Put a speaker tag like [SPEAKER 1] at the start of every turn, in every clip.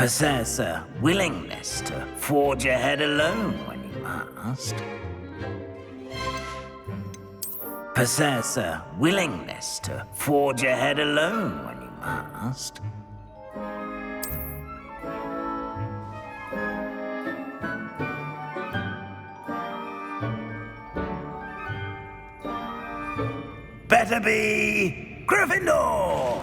[SPEAKER 1] Possess a willingness to forge ahead alone when you must. Possess a willingness to forge ahead alone when you must. Better be Gryffindor!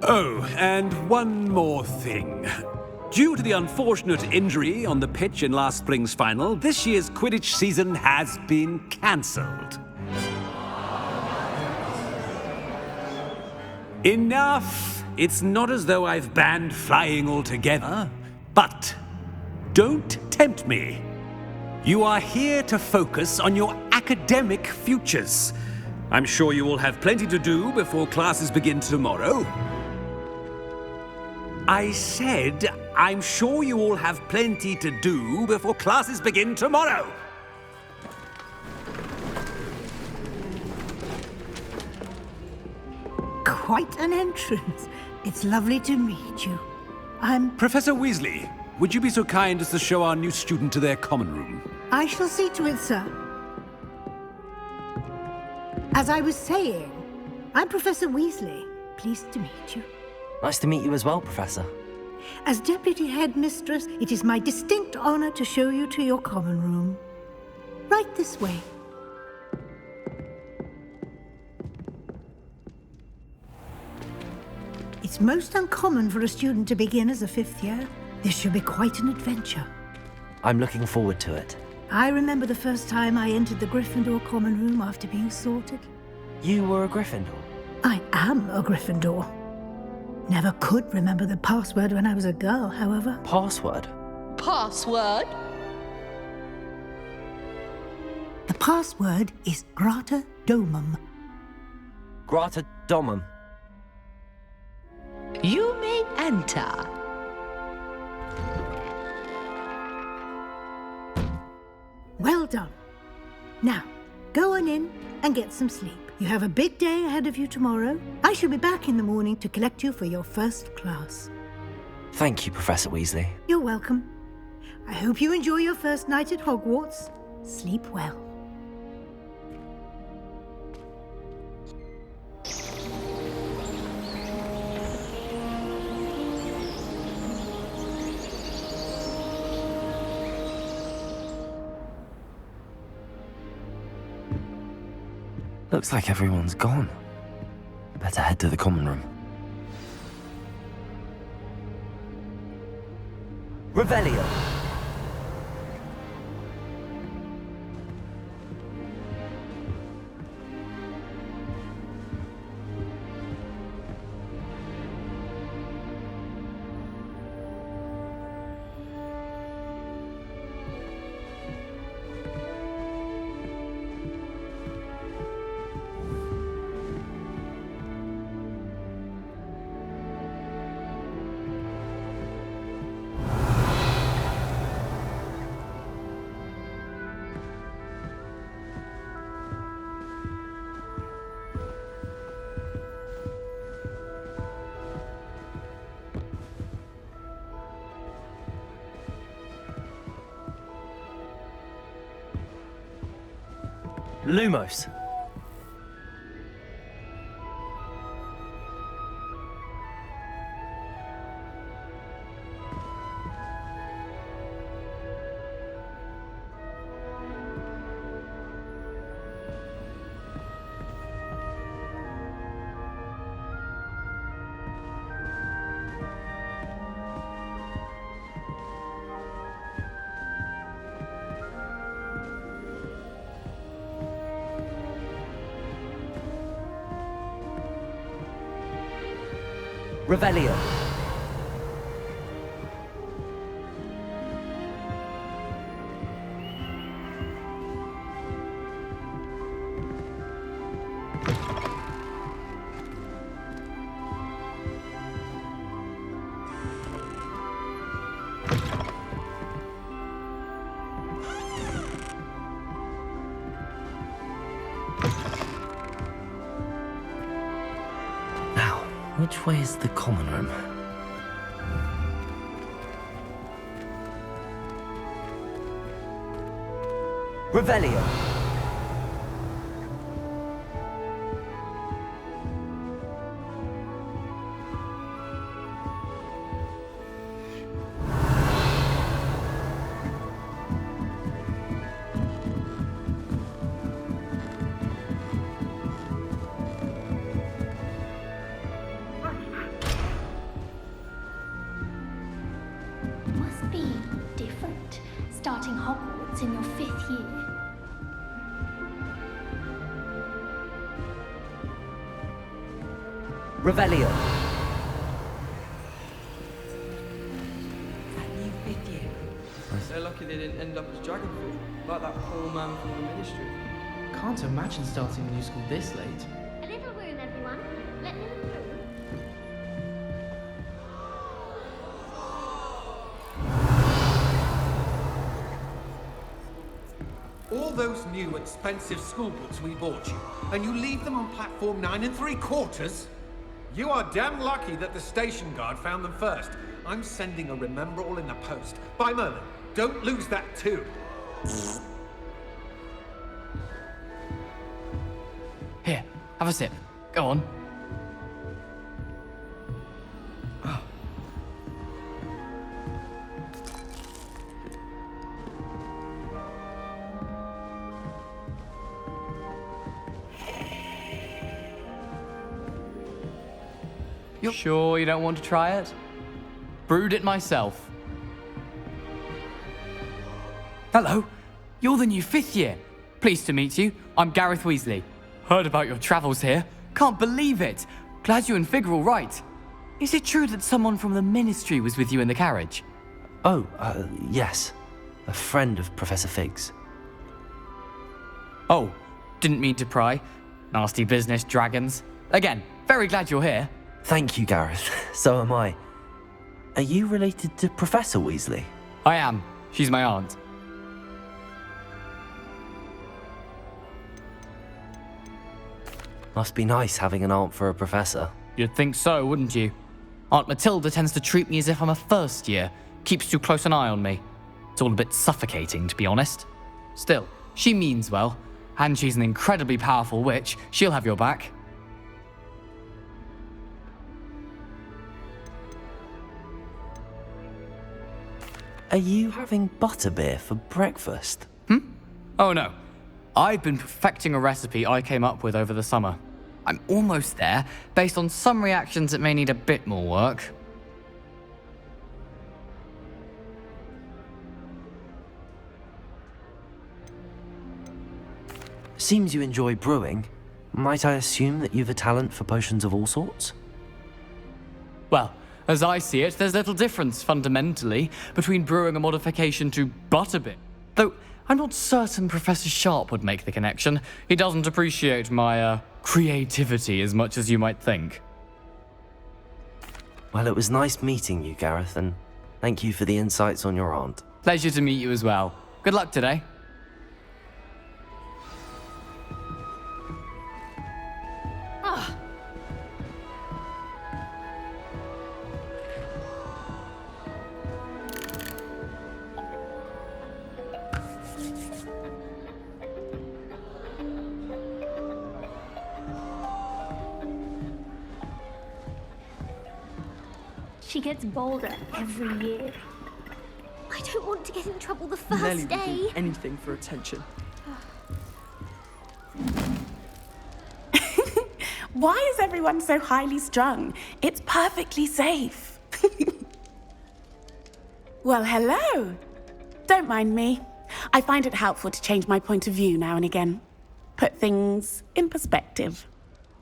[SPEAKER 2] Oh, and one more thing. Due to the unfortunate injury on the pitch in last spring's final, this year's Quidditch season has been cancelled. Enough! It's not as though I've banned flying altogether, but don't tempt me. You are here to focus on your academic futures. I'm sure you will have plenty to do before classes begin tomorrow. I said, I'm sure you all have plenty to do before classes begin tomorrow.
[SPEAKER 3] Quite an entrance. It's lovely to meet you. I'm...
[SPEAKER 2] Professor Weasley, would you be so kind as to show our new student to their common room?
[SPEAKER 3] I shall see to it, sir. As I was saying, I'm Professor Weasley. Pleased to meet you.
[SPEAKER 4] Nice to meet you as well, Professor.
[SPEAKER 3] As Deputy Headmistress, it is my distinct honor to show you to your common room. Right this way. It's most uncommon for a student to begin as a fifth year. This should be quite an adventure.
[SPEAKER 4] I'm looking forward to it.
[SPEAKER 3] I remember the first time I entered the Gryffindor common room after being sorted.
[SPEAKER 4] You were a Gryffindor?
[SPEAKER 3] I am a Gryffindor. Never could remember the password when I was a girl, however.
[SPEAKER 4] Password?
[SPEAKER 5] Password?
[SPEAKER 3] The password is Grata Domum.
[SPEAKER 4] Grata Domum.
[SPEAKER 5] You may enter.
[SPEAKER 3] Well done. Now, go on in and get some sleep. You have a big day ahead of you tomorrow. I shall be back in the morning to collect you for your first class.
[SPEAKER 4] Thank you, Professor Weasley.
[SPEAKER 3] You're welcome. I hope you enjoy your first night at Hogwarts. Sleep well.
[SPEAKER 4] Looks like everyone's gone. Better head to the common room. Revelio. Lumos. Revelio. Which way is the common room?
[SPEAKER 6] Revelio.
[SPEAKER 7] Must be different, starting Hogwarts in your 5th year.
[SPEAKER 6] Revelio.
[SPEAKER 8] They're lucky they didn't end up as dragon food, like that poor man from the ministry.
[SPEAKER 9] Can't imagine starting a new school this late.
[SPEAKER 7] A little room, everyone. Let them through.
[SPEAKER 10] All those new expensive school books we bought you, and you leave them on platform 9 3/4? You are damn lucky that the station guard found them first. I'm sending a remember all in the post. By Merlin, don't lose that too.
[SPEAKER 9] Here, have a sip. Go on. You sure you don't want to try it? Brewed it myself. Hello, you're the new 5th year. Pleased to meet you. I'm Gareth Weasley. Heard about your travels here. Can't believe it. Glad you and Fig are all right. Is it true that someone from the ministry was with you in the carriage?
[SPEAKER 4] Oh, yes. A friend of Professor Fig's.
[SPEAKER 9] Oh, didn't mean to pry. Nasty business, dragons. Again, very glad you're here.
[SPEAKER 4] Thank you, Gareth. So am I. Are you related to Professor Weasley?
[SPEAKER 9] I am. She's my aunt.
[SPEAKER 4] Must be nice having an aunt for a professor.
[SPEAKER 9] You'd think so, wouldn't you? Aunt Matilda tends to treat me as if I'm a first year. Keeps too close an eye on me. It's all a bit suffocating, to be honest. Still, she means well. And she's an incredibly powerful witch. She'll have your back.
[SPEAKER 4] Are you having butterbeer for breakfast?
[SPEAKER 9] Oh no. I've been perfecting a recipe I came up with over the summer. I'm almost there. Based on some reactions, it may need a bit more work.
[SPEAKER 4] Seems you enjoy brewing. Might I assume that you've a talent for potions of all sorts?
[SPEAKER 9] Well, as I see it, there's little difference, fundamentally, between brewing a modification to butterbeer. Though, I'm not certain Professor Sharp would make the connection. He doesn't appreciate my, creativity as much as you might think.
[SPEAKER 4] Well, it was nice meeting you, Gareth, and thank you for the insights on your aunt.
[SPEAKER 9] Pleasure to meet you as well. Good luck today.
[SPEAKER 7] She gets bolder every year. I don't want to get in trouble the first
[SPEAKER 8] Nelly
[SPEAKER 7] day.
[SPEAKER 8] would do anything for attention.
[SPEAKER 11] Why is everyone so highly strung? It's perfectly safe. Well, hello. Don't mind me. I find it helpful to change my point of view now and again. Put things in perspective.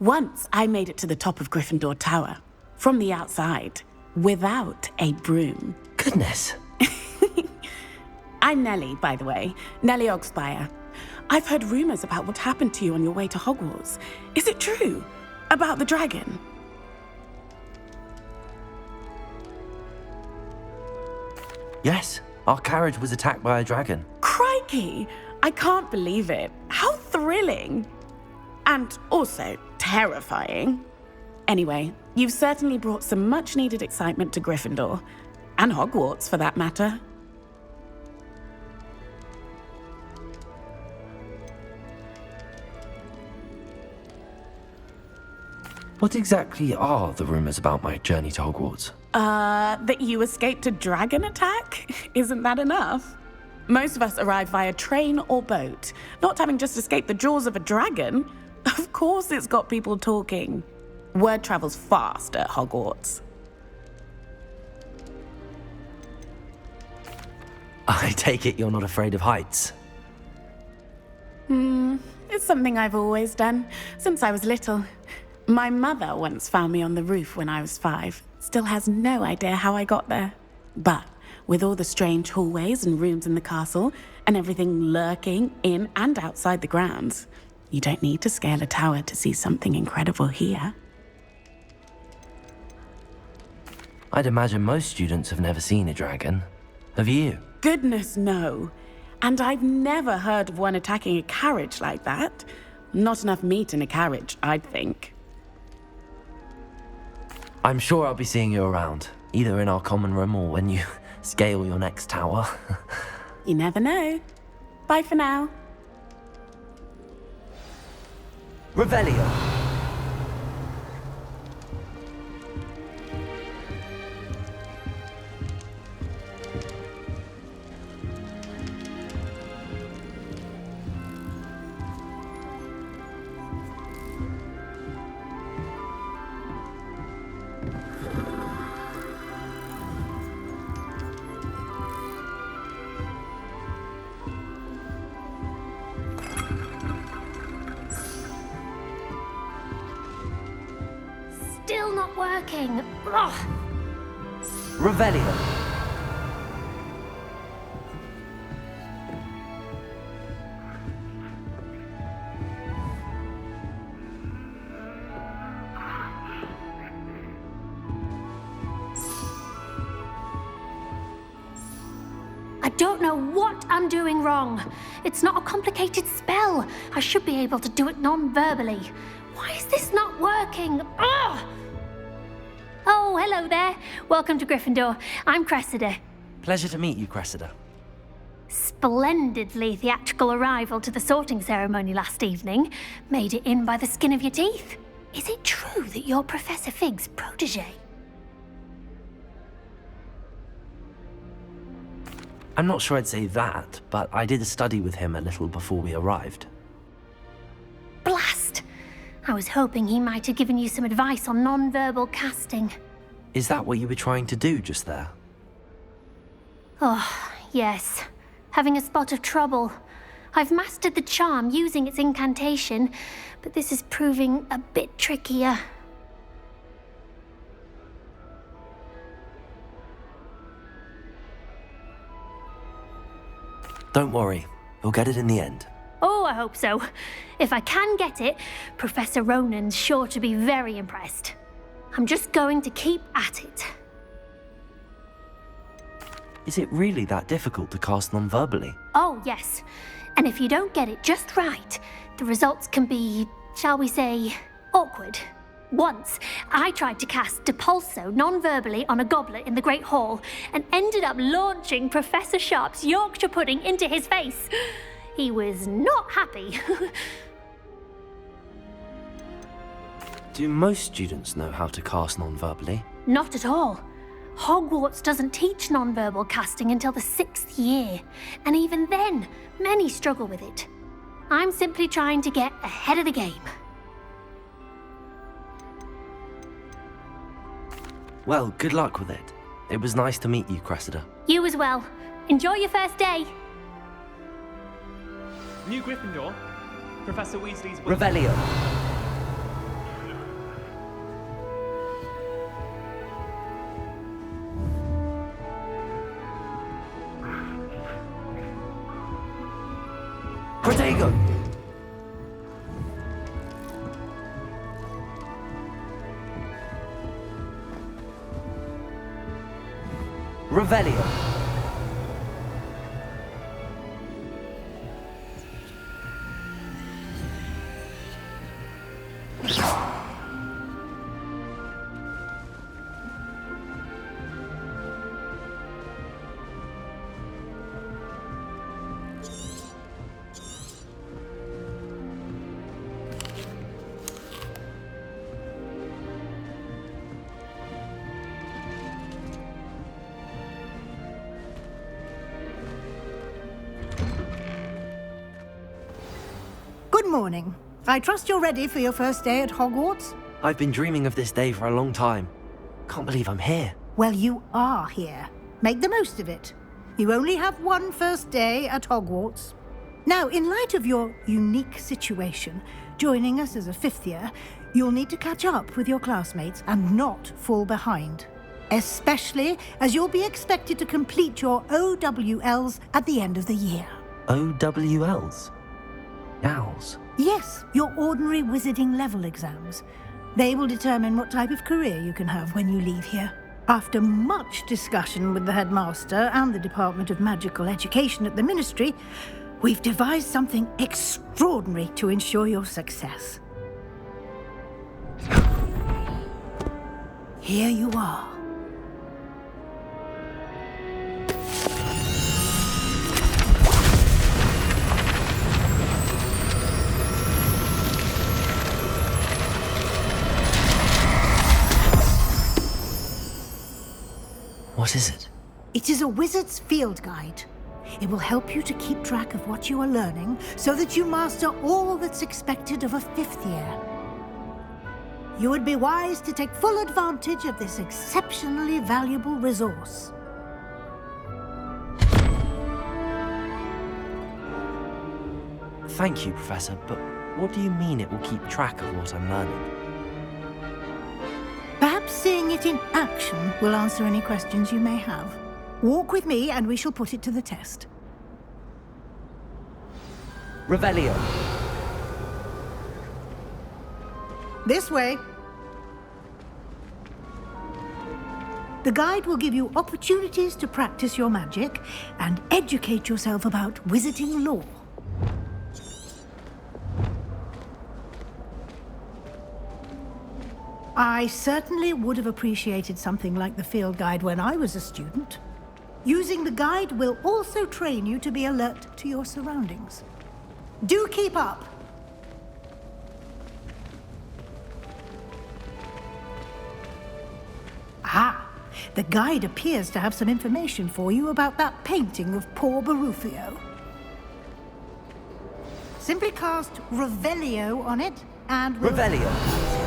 [SPEAKER 11] Once I made it to the top of Gryffindor Tower, from the outside, without a broom.
[SPEAKER 4] Goodness.
[SPEAKER 11] I'm Nellie, by the way. Nellie Ogspire. I've heard rumors about what happened to you on your way to Hogwarts. Is it true? About the dragon?
[SPEAKER 4] Yes, our carriage was attacked by a dragon.
[SPEAKER 11] Crikey! I can't believe it. How thrilling! And also terrifying. Anyway, you've certainly brought some much-needed excitement to Gryffindor. And Hogwarts, for that matter.
[SPEAKER 4] What exactly are the rumours about my journey to Hogwarts?
[SPEAKER 11] That you escaped a dragon attack? Isn't that enough? Most of us arrive via train or boat, not having just escaped the jaws of a dragon. Of course it's got people talking. Word travels fast at Hogwarts.
[SPEAKER 4] I take it you're not afraid of heights?
[SPEAKER 11] It's something I've always done, since I was little. My mother once found me on the roof when I was 5. Still has no idea how I got there. But with all the strange hallways and rooms in the castle, and everything lurking in and outside the grounds, you don't need to scale a tower to see something incredible here.
[SPEAKER 4] I'd imagine most students have never seen a dragon. Have you?
[SPEAKER 11] Goodness, no. And I've never heard of one attacking a carriage like that. Not enough meat in a carriage, I'd think.
[SPEAKER 4] I'm sure I'll be seeing you around, either in our common room or when you scale your next tower.
[SPEAKER 11] You never know. Bye for now.
[SPEAKER 6] Revelio.
[SPEAKER 7] Still not working. Ugh.
[SPEAKER 6] Revelio.
[SPEAKER 7] I don't know what I'm doing wrong. It's not a complicated spell. I should be able to do it non-verbally. Why is this not working? Ugh! Oh, hello there. Welcome to Gryffindor. I'm Cressida.
[SPEAKER 4] Pleasure to meet you, Cressida.
[SPEAKER 7] Splendidly theatrical arrival to the sorting ceremony last evening. Made it in by the skin of your teeth. Is it true that you're Professor Fig's protege?
[SPEAKER 4] I'm not sure I'd say that, but I did study with him a little before we arrived.
[SPEAKER 7] Blast! I was hoping he might have given you some advice on non-verbal casting.
[SPEAKER 4] Is that what you were trying to do just there?
[SPEAKER 7] Oh, yes. Having a spot of trouble. I've mastered the charm using its incantation, but this is proving a bit trickier.
[SPEAKER 4] Don't worry, you'll get it in the end.
[SPEAKER 7] Oh, I hope so. If I can get it, Professor Ronan's sure to be very impressed. I'm just going to keep at it.
[SPEAKER 4] Is it really that difficult to cast non-verbally?
[SPEAKER 7] Oh, yes. And if you don't get it just right, the results can be, shall we say, awkward. Once, I tried to cast Depulso non-verbally on a goblet in the Great Hall and ended up launching Professor Sharp's Yorkshire pudding into his face. He was not happy.
[SPEAKER 4] Do most students know how to cast non-verbally?
[SPEAKER 7] Not at all. Hogwarts doesn't teach non-verbal casting until the 6th year, and even then, many struggle with it. I'm simply trying to get ahead of the game.
[SPEAKER 4] Well, good luck with it. It was nice to meet you, Cressida.
[SPEAKER 7] You as well. Enjoy your first day.
[SPEAKER 12] New Gryffindor, Professor Weasley's...
[SPEAKER 6] Revelio. Protego. Revelio.
[SPEAKER 3] morning. I trust you're ready for your first day at Hogwarts?
[SPEAKER 4] I've been dreaming of this day for a long time. Can't believe I'm here.
[SPEAKER 3] Well, you are here. Make the most of it. You only have one first day at Hogwarts. Now, in light of your unique situation, joining us as a fifth year, you'll need to catch up with your classmates and not fall behind. Especially as you'll be expected to complete your OWLs at the end of the year.
[SPEAKER 4] OWLs? Owls?
[SPEAKER 3] Yes, your ordinary wizarding level exams. They will determine what type of career you can have when you leave here. After much discussion with the headmaster and the Department of Magical Education at the Ministry, we've devised something extraordinary to ensure your success. Here you are.
[SPEAKER 4] What is it?
[SPEAKER 3] It is a wizard's field guide. It will help you to keep track of what you are learning so that you master all that's expected of a fifth year. You would be wise to take full advantage of this exceptionally valuable resource.
[SPEAKER 4] Thank you, Professor, but what do you mean it will keep track of what I'm learning?
[SPEAKER 3] Perhaps seeing it in action will answer any questions you may have. Walk with me and we shall put it to the test.
[SPEAKER 6] Revelio.
[SPEAKER 3] This way. The guide will give you opportunities to practice your magic and educate yourself about wizarding lore. I certainly would have appreciated something like the field guide when I was a student. Using the guide will also train you to be alert to your surroundings. Do keep up! Ah, the guide appears to have some information for you about that painting of poor Barufio. Simply cast Revelio on it and...
[SPEAKER 6] Revelio.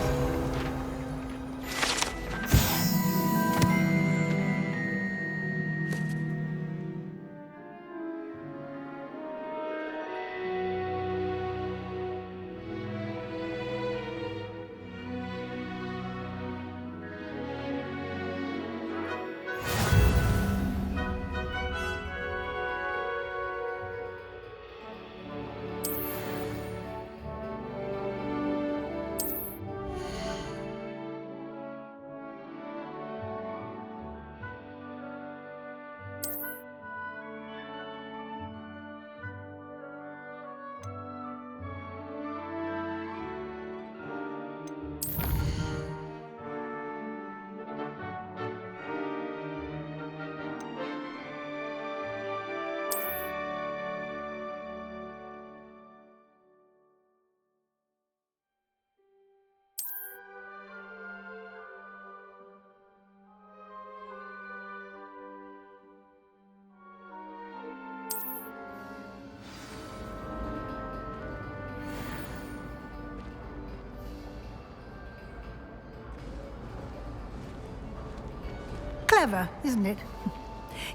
[SPEAKER 3] Clever, isn't it?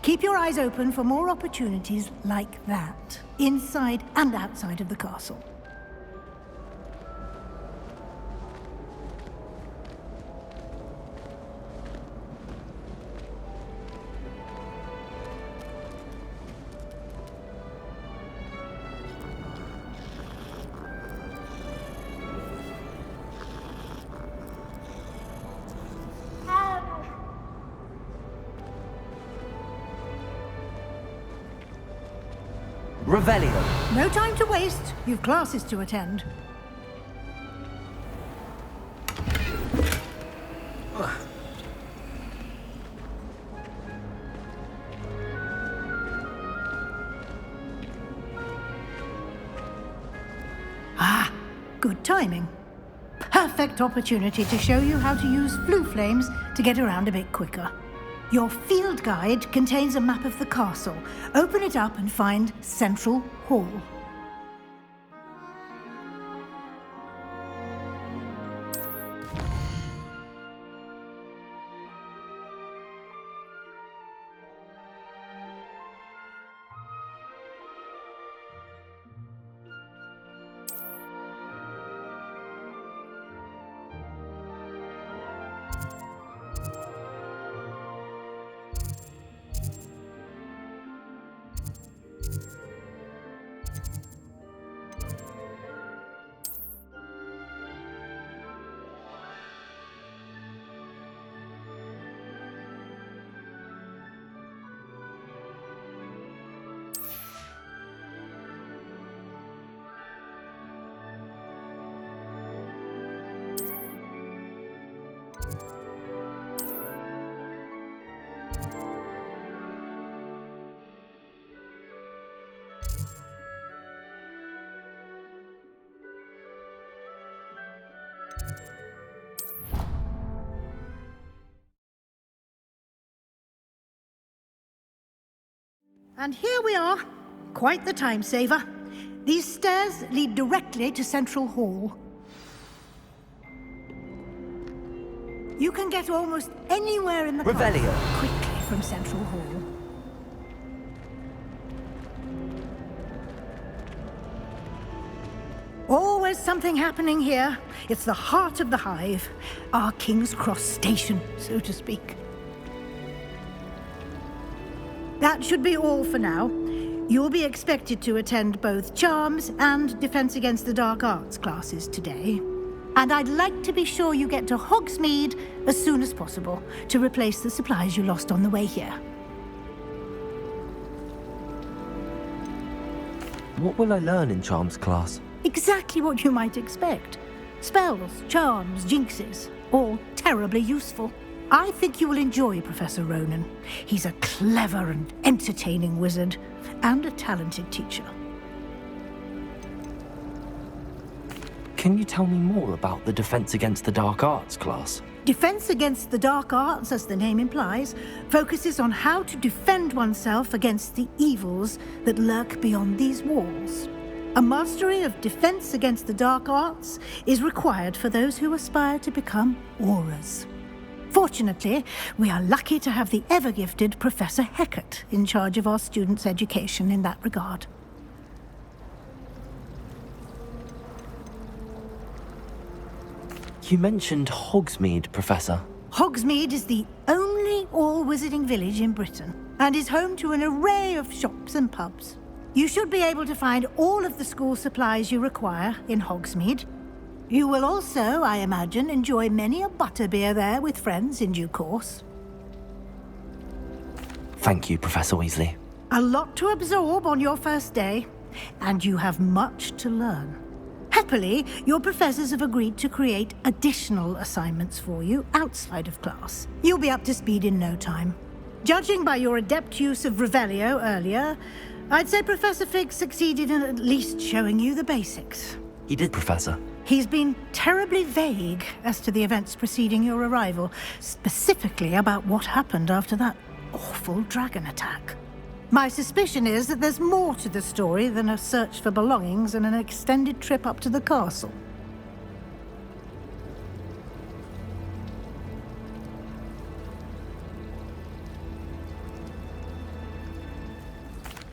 [SPEAKER 3] Keep your eyes open for more opportunities like that, inside and outside of the castle.
[SPEAKER 6] Revelio.
[SPEAKER 3] No time to waste. You've classes to attend. Ah, good timing. Perfect opportunity to show you how to use flue flames to get around a bit quicker. Your field guide contains a map of the castle. Open it up and find Central Hall. And here we are. Quite the time saver. These stairs lead directly to Central Hall. You can get almost anywhere in the
[SPEAKER 6] Revelio.
[SPEAKER 3] quickly from Central Hall. Always something happening here. It's the heart of the hive. Our King's Cross station, so to speak. That should be all for now. You'll be expected to attend both Charms and Defense Against the Dark Arts classes today. And I'd like to be sure you get to Hogsmeade as soon as possible to replace the supplies you lost on the way here.
[SPEAKER 4] What will I learn in Charms class?
[SPEAKER 3] Exactly what you might expect. Spells, charms, jinxes, all terribly useful. I think you will enjoy Professor Ronan. He's a clever and entertaining wizard, and a talented teacher.
[SPEAKER 4] Can you tell me more about the Defense Against the Dark Arts class?
[SPEAKER 3] Defense Against the Dark Arts, as the name implies, focuses on how to defend oneself against the evils that lurk beyond these walls. A mastery of Defense Against the Dark Arts is required for those who aspire to become Aurors. Fortunately, we are lucky to have the ever-gifted Professor Hecat in charge of our students' education in that regard.
[SPEAKER 4] You mentioned Hogsmeade, Professor.
[SPEAKER 3] Hogsmeade is the only all-wizarding village in Britain, and is home to an array of shops and pubs. You should be able to find all of the school supplies you require in Hogsmeade. You will also, I imagine, enjoy many a butterbeer there with friends in due course.
[SPEAKER 4] Thank you, Professor Weasley.
[SPEAKER 3] A lot to absorb on your first day, and you have much to learn. Happily, your professors have agreed to create additional assignments for you outside of class. You'll be up to speed in no time. Judging by your adept use of Revelio earlier, I'd say Professor Fig succeeded in at least showing you the basics.
[SPEAKER 4] He did, Professor.
[SPEAKER 3] He's been terribly vague as to the events preceding your arrival, specifically about what happened after that awful dragon attack. My suspicion is that there's more to the story than a search for belongings and an extended trip up to the castle.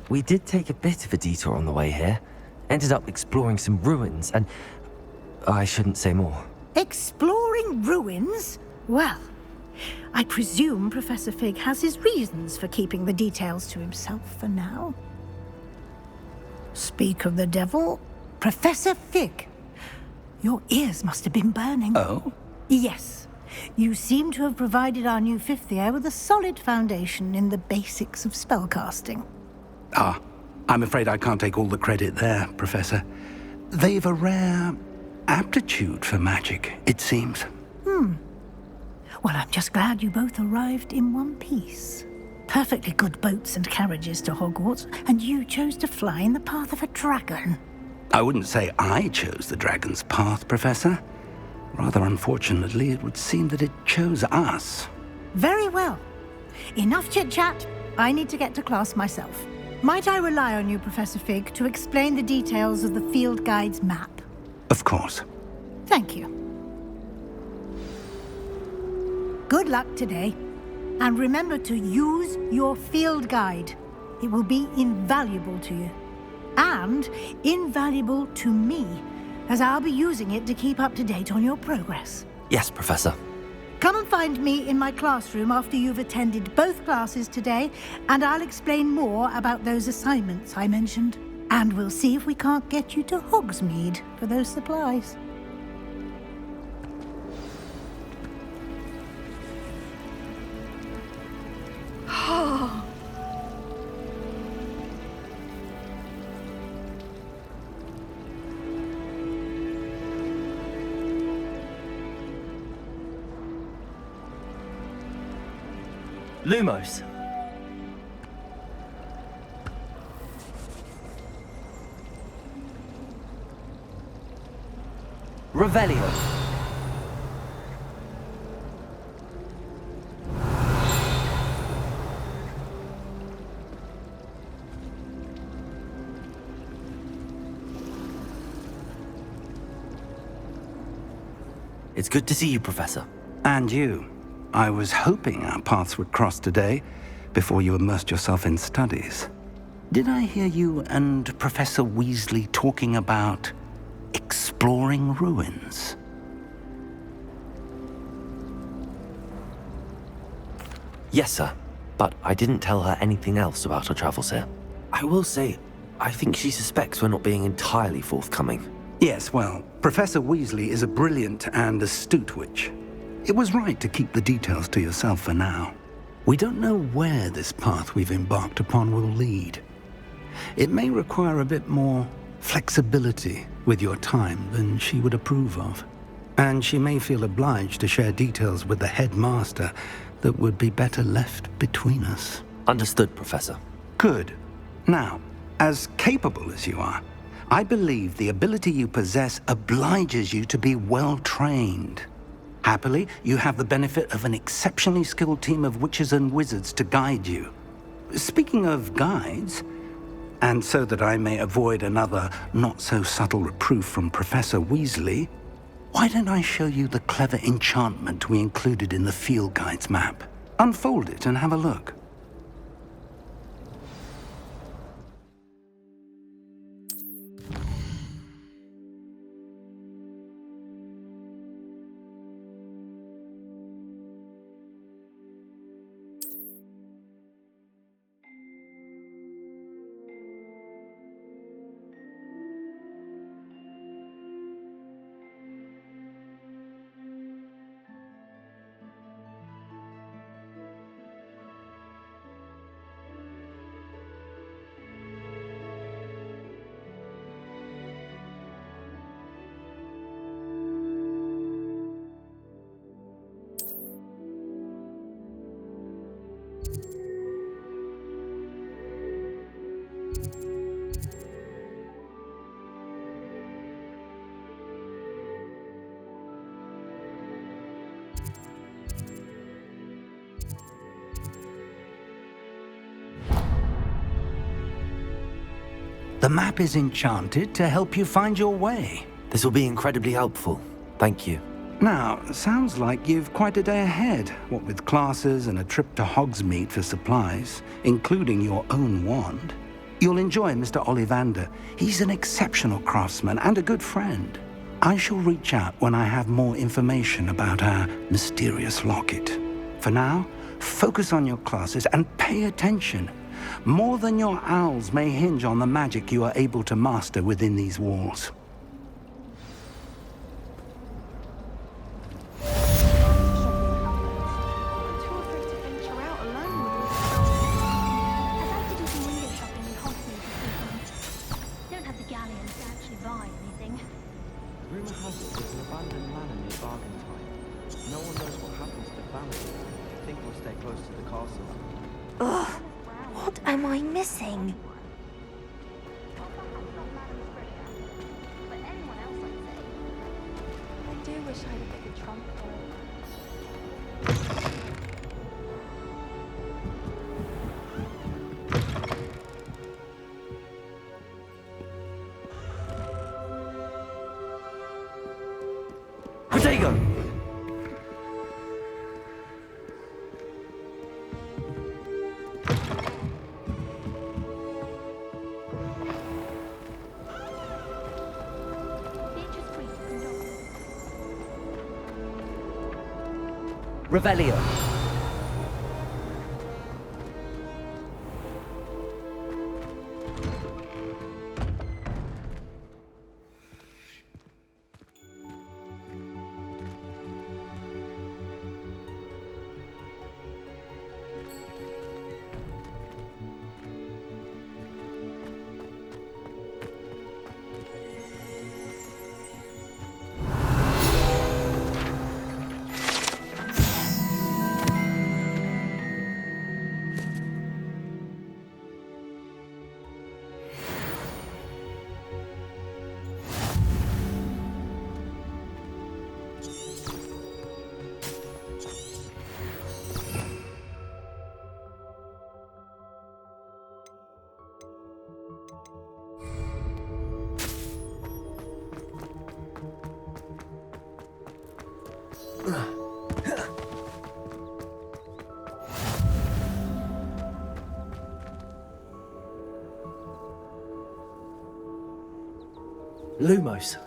[SPEAKER 4] We did take a bit of a detour on the way here. Ended up exploring some ruins and... I shouldn't say more.
[SPEAKER 3] Exploring ruins? Well, I presume Professor Fig has his reasons for keeping the details to himself for now. Speak of the devil, Professor Fig. Your ears must have been burning.
[SPEAKER 13] Oh?
[SPEAKER 3] Yes. You seem to have provided our new fifth year with a solid foundation in the basics of spellcasting.
[SPEAKER 13] Ah, I'm afraid I can't take all the credit there, Professor. They've a rare aptitude for magic, it seems.
[SPEAKER 3] Well, I'm just glad you both arrived in one piece. Perfectly good boats and carriages to Hogwarts, and you chose to fly in the path of a dragon.
[SPEAKER 13] I wouldn't say I chose the dragon's path, Professor. Rather unfortunately, it would seem that it chose us.
[SPEAKER 3] Very well. Enough chit-chat. I need to get to class myself. Might I rely on you, Professor Fig, to explain the details of the field guide's map?
[SPEAKER 13] Of course.
[SPEAKER 3] Thank you. Good luck today. And remember to use your field guide. It will be invaluable to you. And invaluable to me, as I'll be using it to keep up to date on your progress.
[SPEAKER 4] Yes, Professor.
[SPEAKER 3] Come and find me in my classroom after you've attended both classes today, and I'll explain more about those assignments I mentioned. And we'll see if we can't get you to Hogsmeade for those supplies.
[SPEAKER 4] Lumos.
[SPEAKER 6] Revelio.
[SPEAKER 4] It's good to see you, Professor.
[SPEAKER 13] And you. I was hoping our paths would cross today, before you immersed yourself in studies. Did I hear you and Professor Weasley talking about exploring ruins?
[SPEAKER 4] Yes, sir. But I didn't tell her anything else about our travels here. I will say, I think she suspects we're not being entirely forthcoming.
[SPEAKER 13] Yes, well, Professor Weasley is a brilliant and astute witch. It was right to keep the details to yourself for now. We don't know where this path we've embarked upon will lead. It may require a bit more flexibility with your time than she would approve of. And she may feel obliged to share details with the headmaster that would be better left between us.
[SPEAKER 4] Understood, Professor.
[SPEAKER 13] Good. Now, as capable as you are, I believe the ability you possess obliges you to be well-trained. Happily, you have the benefit of an exceptionally skilled team of witches and wizards to guide you. Speaking of guides, and so that I may avoid another not-so-subtle reproof from Professor Weasley, why don't I show you the clever enchantment we included in the field guide's map? Unfold it and have a look. The map is enchanted to help you find your way.
[SPEAKER 4] This will be incredibly helpful. Thank you.
[SPEAKER 13] Now, sounds like you've quite a day ahead, what with classes and a trip to Hogsmeade for supplies, including your own wand. You'll enjoy Mr. Ollivander. He's an exceptional craftsman and a good friend. I shall reach out when I have more information about our mysterious locket. For now, focus on your classes and pay attention. More than your owls may hinge on the magic you are able to master within these walls.
[SPEAKER 14] Ugh, what am I missing? I do wish I had a bigger trunk for it.
[SPEAKER 6] Protego! Revelio.
[SPEAKER 4] Lumos.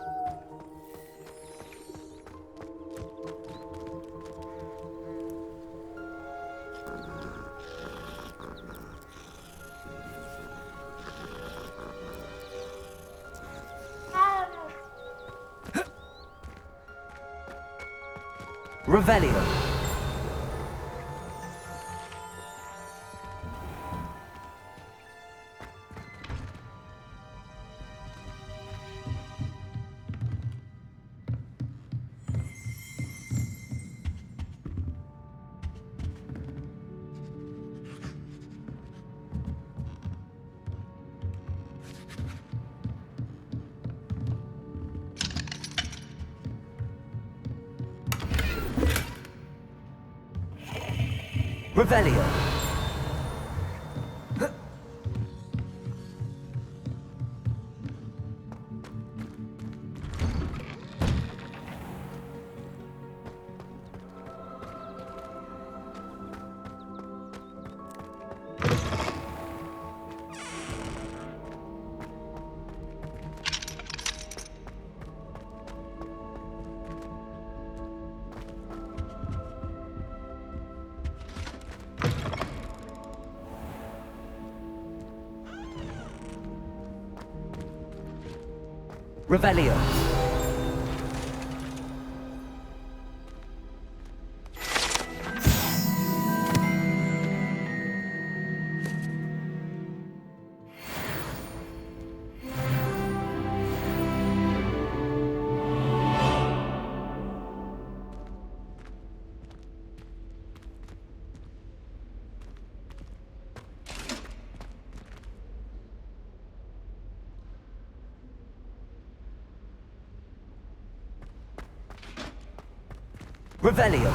[SPEAKER 4] Revelio. Revelio. Revelio. Revelio.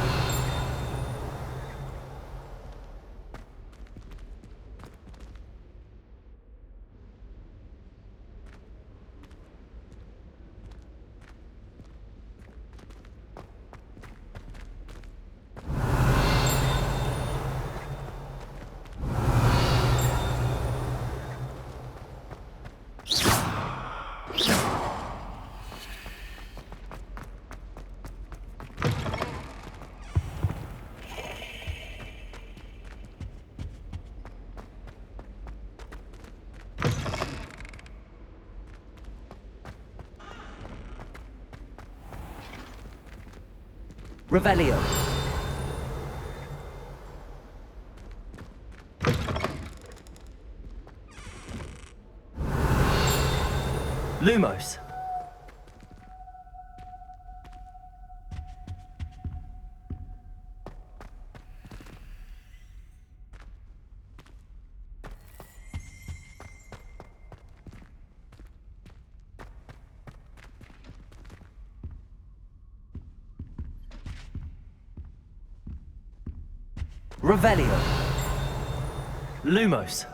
[SPEAKER 4] Revelio. Lumos. Revelio. Lumos.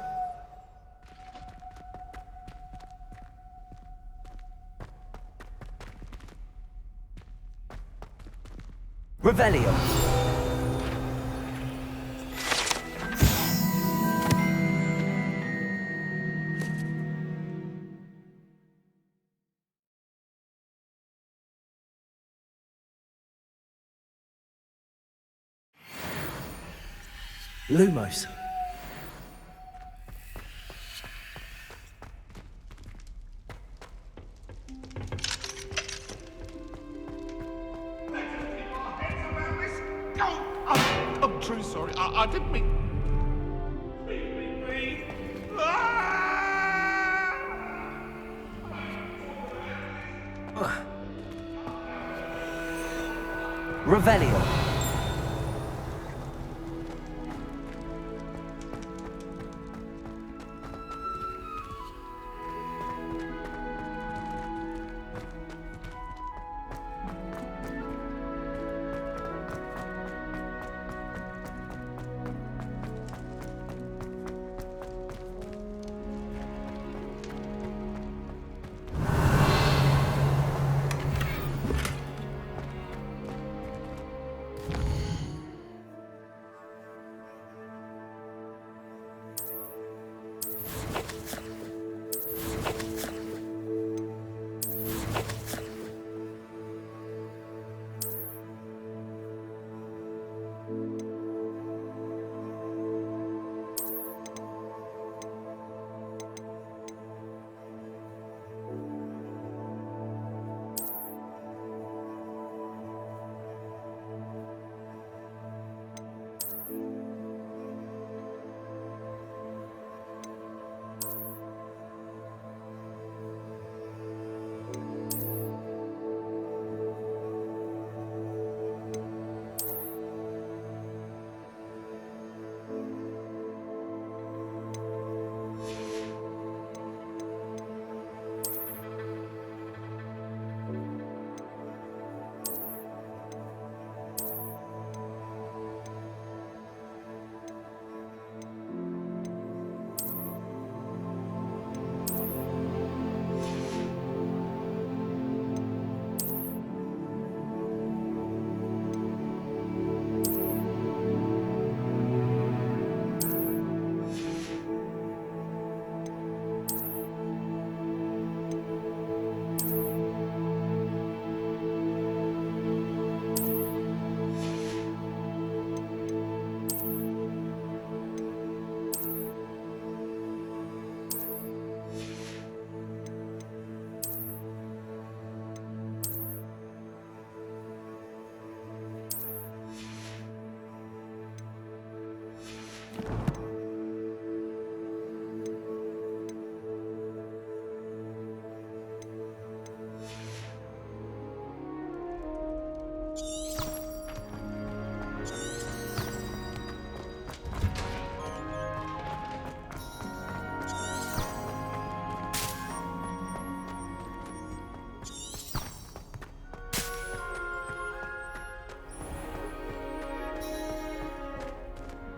[SPEAKER 4] Revelio. Lumos.
[SPEAKER 10] I'm truly sorry. I didn't mean.
[SPEAKER 4] Revelio.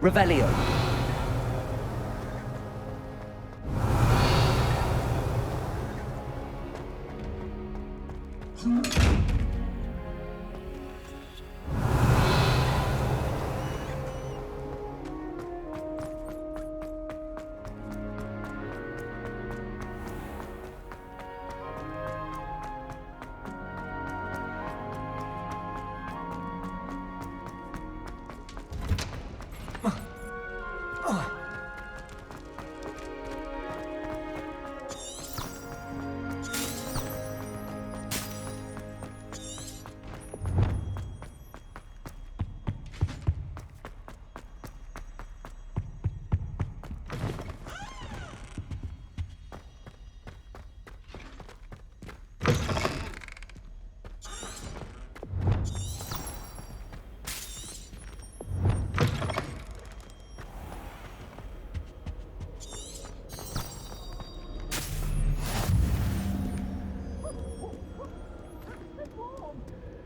[SPEAKER 6] Revelio.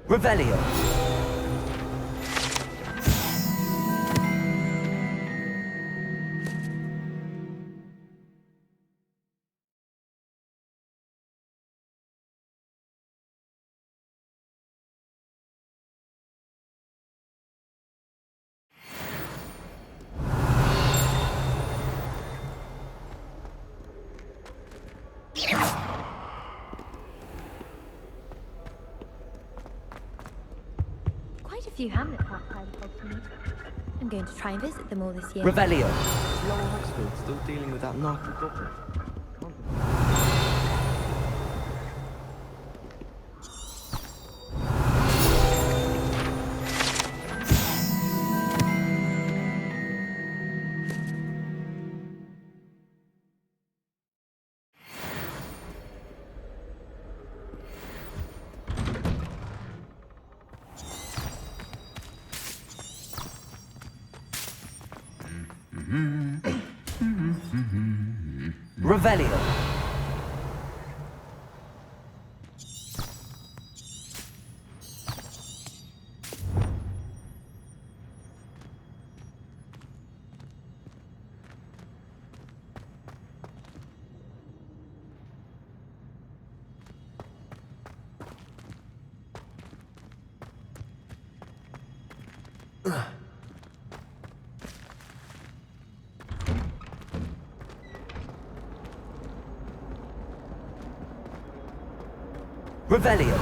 [SPEAKER 6] Revelio.
[SPEAKER 14] Quite a few hamlets outside of Hogwarts. I'm going to try and visit them all this year.
[SPEAKER 6] Revelio.
[SPEAKER 15] Is Lower Oxford still dealing with that narky goblin?
[SPEAKER 6] Revelio. Revelio.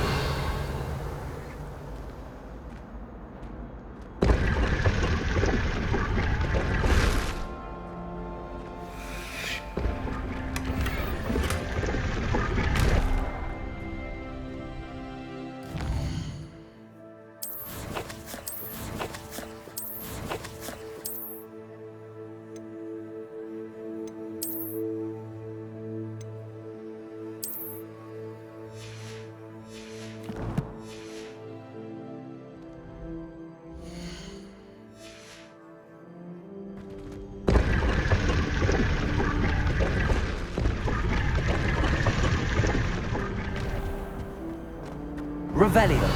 [SPEAKER 6] Revelio.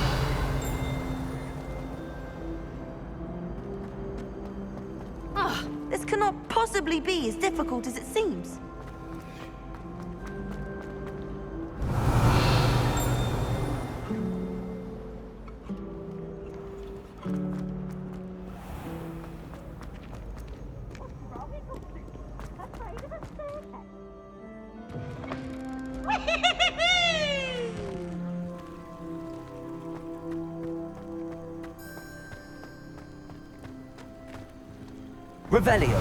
[SPEAKER 16] Ah, this cannot possibly be as difficult as it seems.
[SPEAKER 6] Revelio.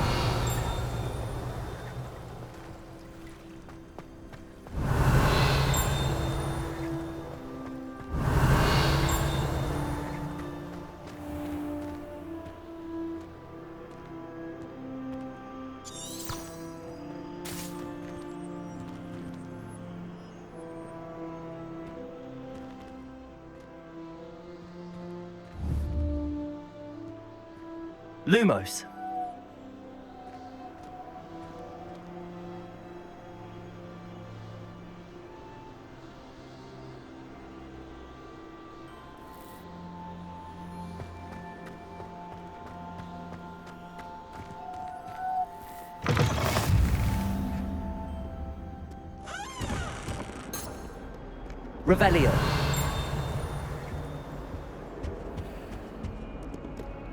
[SPEAKER 15] Lumos.
[SPEAKER 6] Revelio.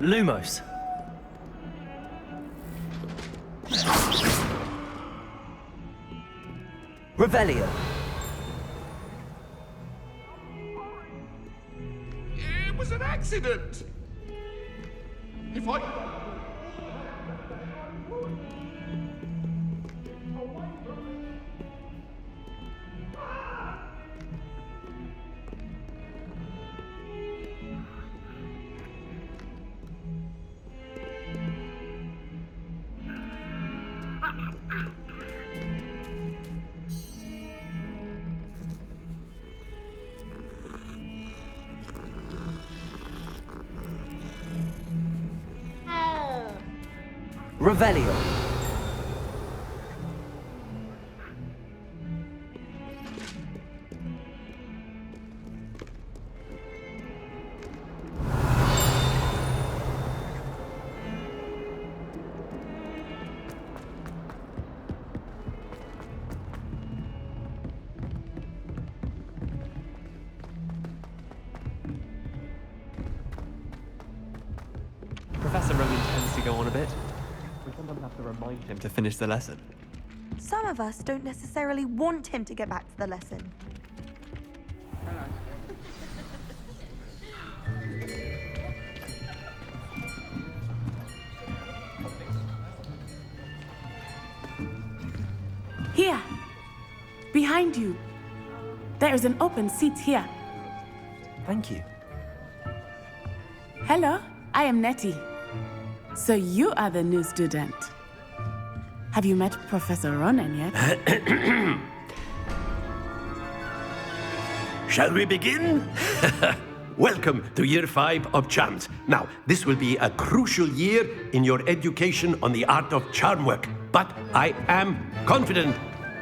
[SPEAKER 15] Lumos.
[SPEAKER 6] Revelio.
[SPEAKER 10] It was an accident! If I...
[SPEAKER 6] Revelio.
[SPEAKER 15] Professor Rowan tends to go on a bit. We sometimes have to remind him to finish the lesson.
[SPEAKER 16] Some of us don't necessarily want him to get back to the lesson.
[SPEAKER 11] Here. Behind you. There is an open seat here.
[SPEAKER 15] Thank you.
[SPEAKER 11] Hello, I am Nettie. So you are the new student. Have you met Professor Ronan yet?
[SPEAKER 17] Shall we begin? Welcome to Year 5 of Charms. Now, this will be a crucial year in your education on the art of charm work. But I am confident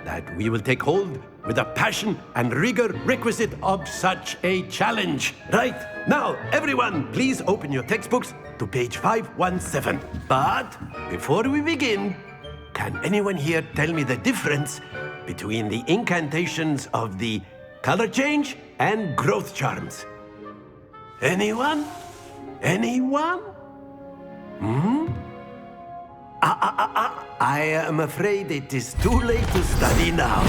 [SPEAKER 17] that we will take hold with the passion and rigor requisite of such a challenge. Right, now, everyone, please open your textbooks to page 517. But before we begin, can anyone here tell me the difference between the incantations of the color change and growth charms? Anyone? Anyone? I am afraid it is too late to study now.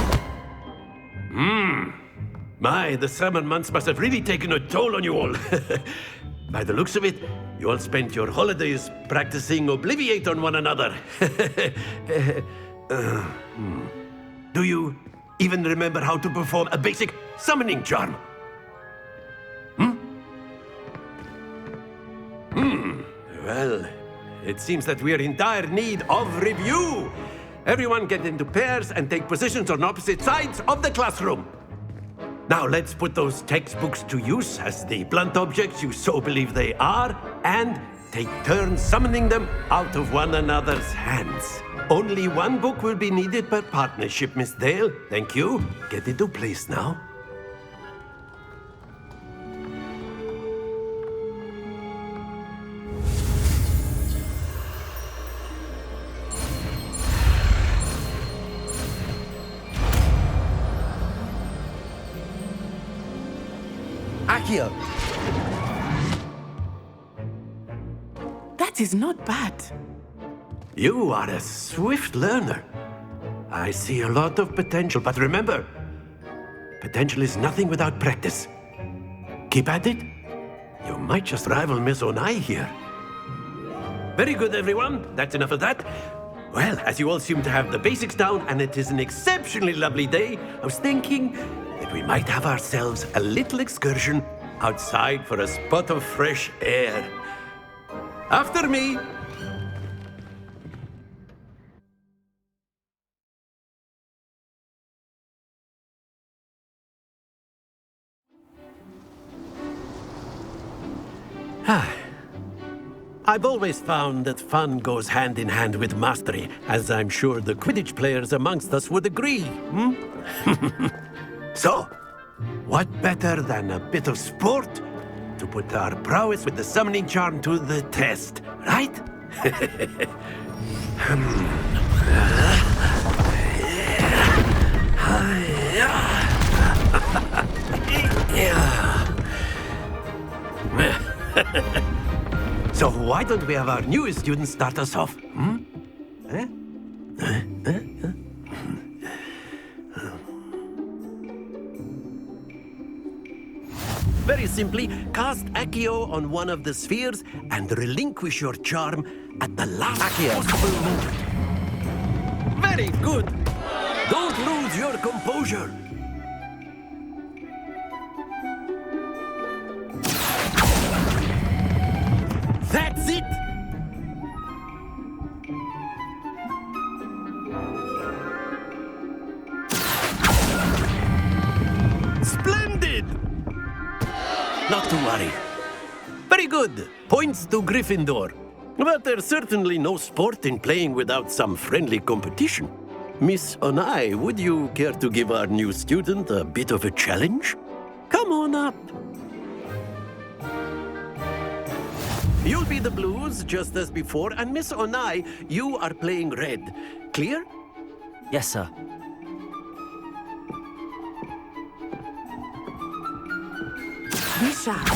[SPEAKER 17] My, the summer months must have really taken a toll on you all. By the looks of it, you all spent your holidays practicing Obliviate on one another. Do you even remember how to perform a basic summoning charm? Well, it seems that we are in dire need of review. Everyone get into pairs and take positions on opposite sides of the classroom. Now let's put those textbooks to use as the blunt objects you so believe they are, and take turns summoning them out of one another's hands. Only one book will be needed per partnership, Miss Dale. Thank you. Get into place now.
[SPEAKER 6] Accio.
[SPEAKER 11] That is not bad.
[SPEAKER 17] You are a swift learner. I see a lot of potential, but remember, potential is nothing without practice. Keep at it. You might just rival Miss Onai here. Very good, everyone. That's enough of that. Well, as you all seem to have the basics down, and it is an exceptionally lovely day, I was thinking that we might have ourselves a little excursion outside for a spot of fresh air. After me. I've always found that fun goes hand in hand with mastery, as I'm sure the Quidditch players amongst us would agree. So, what better than a bit of sport to put our prowess with the summoning charm to the test, right? why don't we have our newest student start us off? Very simply, cast Accio on one of the spheres and relinquish your charm at the last possible moment. Very good! Don't lose your composure. That's it! Splendid! Not to worry. Very good. Points to Gryffindor. But there's certainly no sport in playing without some friendly competition. Miss Onai, would you care to give our new student a bit of a challenge? Come on up. You'll be the blues, just as before, and Miss Onai, you are playing red. Clear?
[SPEAKER 4] Yes, sir.
[SPEAKER 11] Be sharp.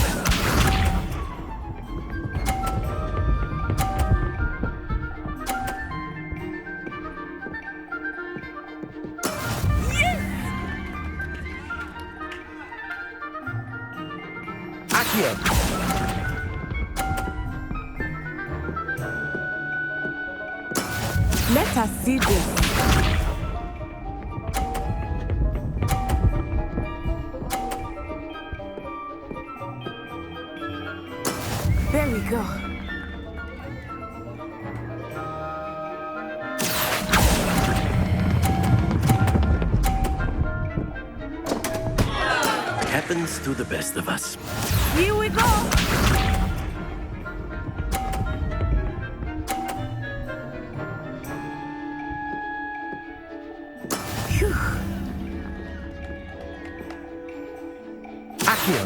[SPEAKER 6] Accio.
[SPEAKER 11] Let us see this. There we go.
[SPEAKER 17] Happens to the best of us.
[SPEAKER 11] Here we go. Phew.
[SPEAKER 6] Accio.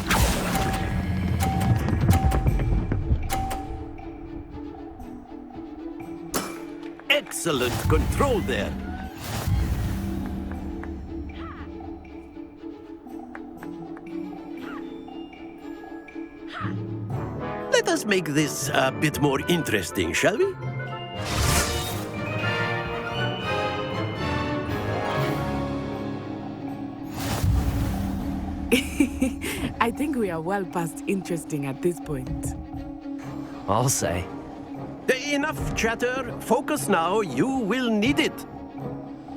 [SPEAKER 17] Excellent control there. Let us make this a bit more interesting, shall we?
[SPEAKER 11] I think we are well past interesting at this point.
[SPEAKER 4] I'll say.
[SPEAKER 17] Enough chatter. Focus now. You will need it.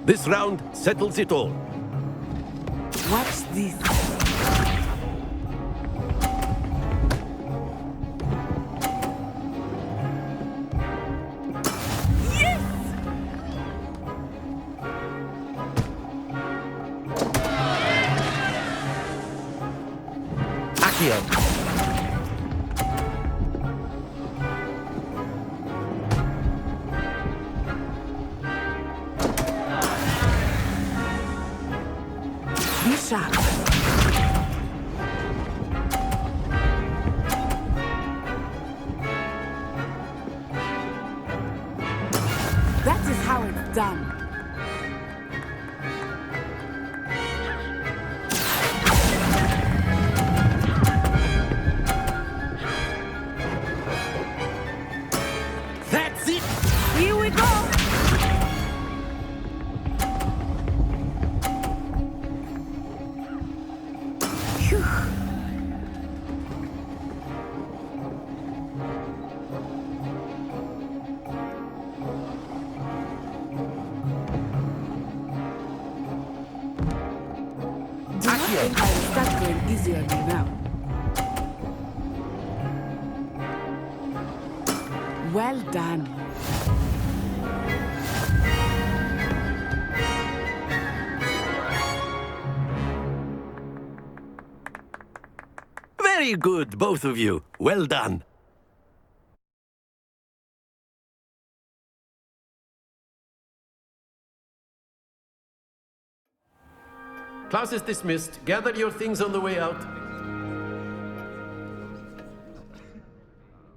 [SPEAKER 17] This round settles it all.
[SPEAKER 11] Watch this.
[SPEAKER 6] Accio.
[SPEAKER 11] Be sharp. That is how it's done.
[SPEAKER 17] That's it.
[SPEAKER 11] Here we go. Phew. Do not think I will start going easy on you now. Well done.
[SPEAKER 17] Very good, both of you. Well done. Class is dismissed. Gather your things on the way out.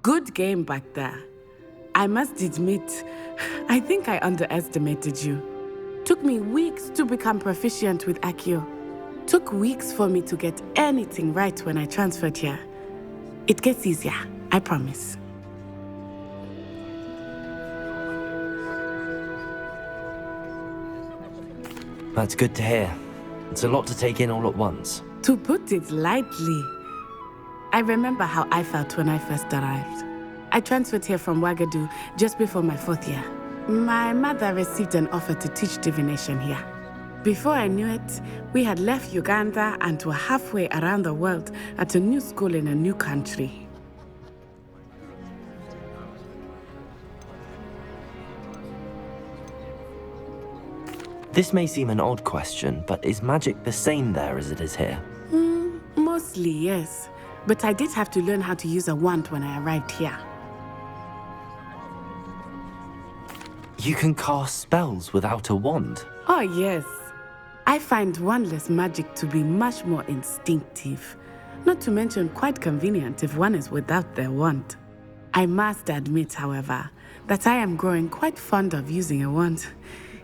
[SPEAKER 11] Good game back there. I must admit, I think I underestimated you. Took me weeks to become proficient with Accio. Took weeks for me to get anything right when I transferred here. It gets easier, I promise.
[SPEAKER 4] That's good to hear. It's a lot to take in all at once.
[SPEAKER 11] To put it lightly, I remember how I felt when I first arrived. I transferred here from Wagadu just before my 4th year. My mother received an offer to teach divination here. Before I knew it, we had left Uganda and were halfway around the world at a new school in a new country.
[SPEAKER 4] This may seem an odd question, but is magic the same there as it is here?
[SPEAKER 11] Mostly, yes. But I did have to learn how to use a wand when I arrived here.
[SPEAKER 4] You can cast spells without a wand?
[SPEAKER 11] Oh, yes. I find wandless magic to be much more instinctive. Not to mention quite convenient if one is without their wand. I must admit, however, that I am growing quite fond of using a wand.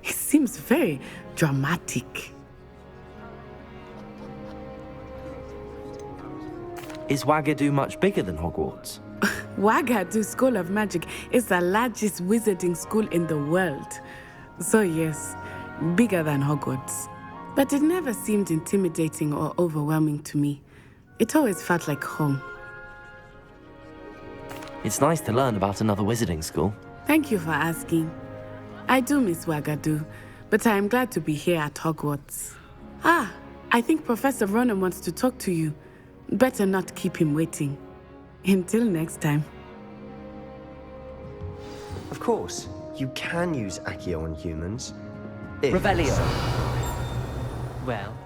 [SPEAKER 11] It seems very dramatic.
[SPEAKER 4] Is Wagadu much bigger than Hogwarts?
[SPEAKER 11] Wagadu School of Magic is the largest wizarding school in the world. So yes, bigger than Hogwarts. But it never seemed intimidating or overwhelming to me. It always felt like home.
[SPEAKER 4] It's nice to learn about another wizarding school.
[SPEAKER 11] Thank you for asking. I do miss Wagadu, but I am glad to be here at Hogwarts. Ah, I think Professor Ronan wants to talk to you. Better not keep him waiting. Until next time.
[SPEAKER 6] Of course, you can use Accio on humans. If
[SPEAKER 15] Revelio. Well,